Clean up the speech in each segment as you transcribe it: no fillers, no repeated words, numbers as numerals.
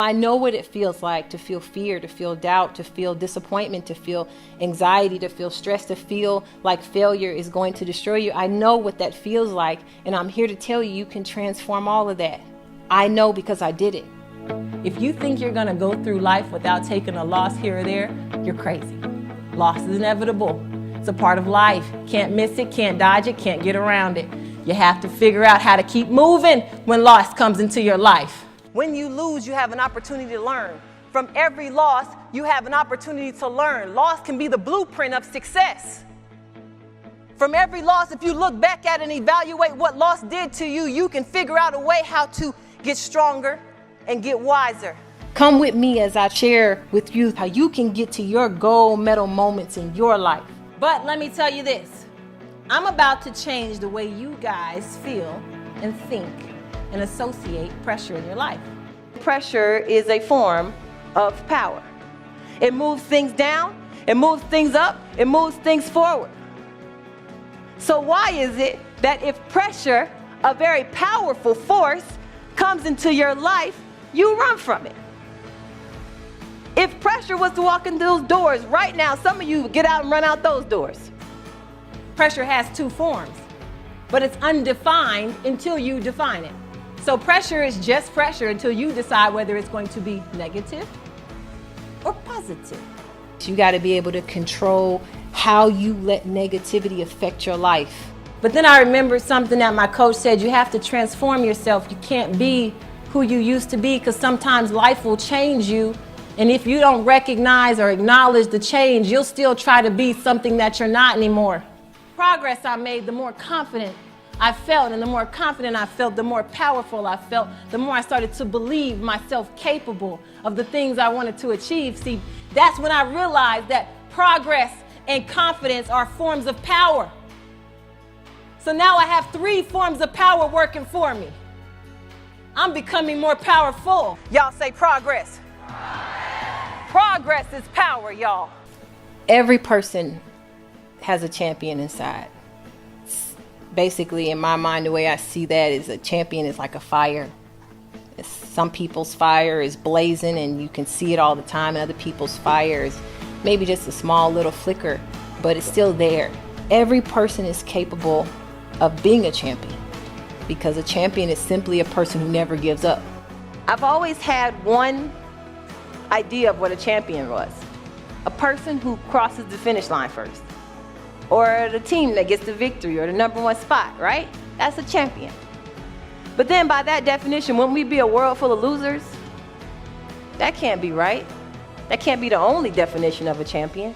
I know what it feels like to feel fear, to feel doubt, to feel disappointment, to feel anxiety, to feel stress, to feel like failure is going to destroy you. I know what that feels like, and I'm here to tell you, you can transform all of that. I know because I did it. If you think you're gonna go through life without taking a loss here or there, you're crazy. Loss is inevitable. It's a part of life. Can't miss it, can't dodge it, can't get around it. You have to figure out how to keep moving when loss comes into your life. When you lose, you have an opportunity to learn. From every loss, you have an opportunity to learn. Loss can be the blueprint of success. From every loss, if you look back at it and evaluate what loss did to you, you can figure out a way how to get stronger and get wiser. Come with me as I share with you how you can get to your gold medal moments in your life. But let me tell you this, I'm about to change the way you guys feel and think and associate pressure in your life. Pressure is a form of power. It moves things down, it moves things up, it moves things forward. So why is it that if pressure, a very powerful force, comes into your life, you run from it? If pressure was to walk in those doors right now, some of you would get out and run out those doors. Pressure has two forms, but it's undefined until you define it. So pressure is just pressure until you decide whether it's going to be negative or positive. You got to be able to control how you let negativity affect your life. But then I remembered something that my coach said, you have to transform yourself. You can't be who you used to be, because sometimes life will change you. And if you don't recognize or acknowledge the change, you'll still try to be something that you're not anymore. Progress I made, the more confident I felt, and the more confident I felt, the more powerful I felt, the more I started to believe myself capable of the things I wanted to achieve. See, that's when I realized that progress and confidence are forms of power. So now I have 3 forms of power working for me. I'm becoming more powerful. Y'all say progress. Progress is power, y'all. Every person has a champion inside. Basically, in my mind, the way I see that is a champion is like a fire. Some people's fire is blazing and you can see it all the time. Other people's fire is maybe just a small little flicker, but it's still there. Every person is capable of being a champion, because a champion is simply a person who never gives up. I've always had one idea of what a champion was. A person who crosses the finish line first, or the team that gets the victory or the #1 spot, right? That's a champion. But then by that definition, wouldn't we be a world full of losers? That can't be right. That can't be the only definition of a champion.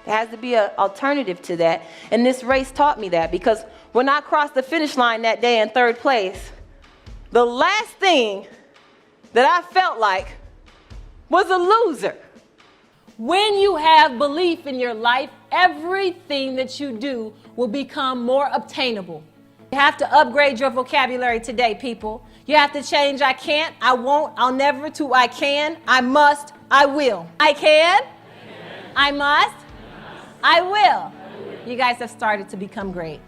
There has to be an alternative to that. And this race taught me that, because when I crossed the finish line that day in 3rd place, the last thing that I felt like was a loser. When you have belief in your life, everything that you do will become more obtainable. You have to upgrade your vocabulary today, people. You have to change I can't, I won't, I'll never to I can, I must, I will. I can, I must, I will. You guys have started to become great.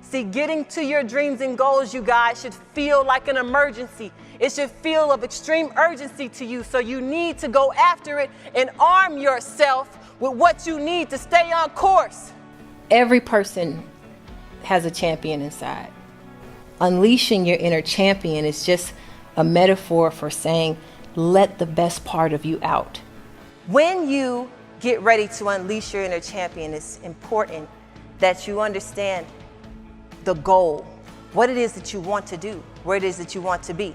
See, getting to your dreams and goals, you guys, should feel like an emergency. It should feel of extreme urgency to you. So you need to go after it and arm yourself with what you need to stay on course. Every person has a champion inside. Unleashing your inner champion is just a metaphor for saying, let the best part of you out. When you get ready to unleash your inner champion, it's important that you understand the goal, what it is that you want to do, where it is that you want to be.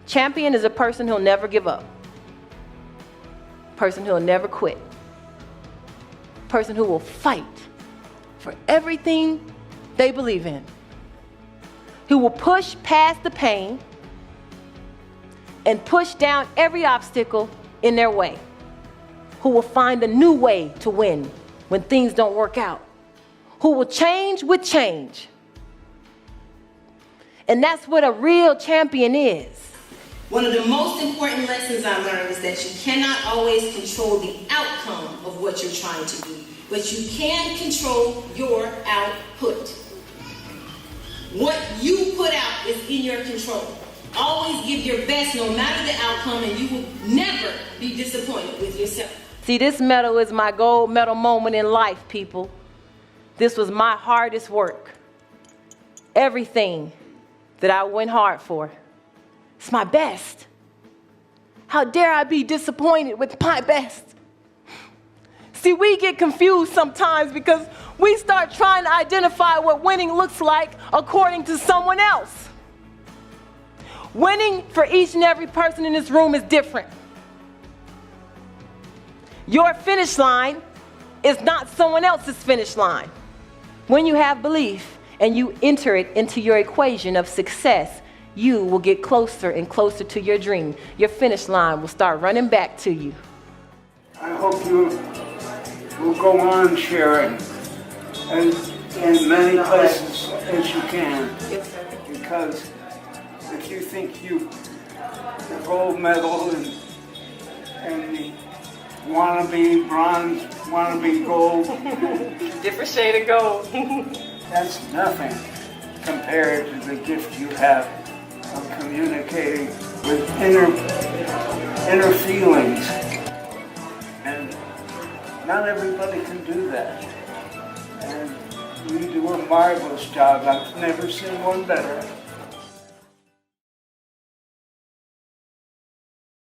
Champion is a person who'll never give up, person who'll never quit, person who will fight for everything they believe in, who will push past the pain and push down every obstacle in their way, who will find a new way to win when things don't work out, who will change with change. And that's what a real champion is. One of the most important lessons I learned is that you cannot always control the outcome of what you're trying to do, but you can control your output. What you put out is in your control. Always give your best no matter the outcome, and you will never be disappointed with yourself. See, this medal is my gold medal moment in life, people. This was my hardest work. Everything that I went hard for. It's my best. How dare I be disappointed with my best? See, we get confused sometimes because we start trying to identify what winning looks like according to someone else. Winning for each and every person in this room is different. Your finish line is not someone else's finish line. When you have belief and you enter it into your equation of success, you will get closer and closer to your dream. Your finish line will start running back to you. I hope you will go on sharing and in many places as you can. Yes, sir. Because if you think the gold medal and the wannabe bronze, wannabe gold, Different shade of gold. that's nothing compared to the gift you have of communicating with inner feelings. And not everybody can do that. And you do a marvelous job. I've never seen one better.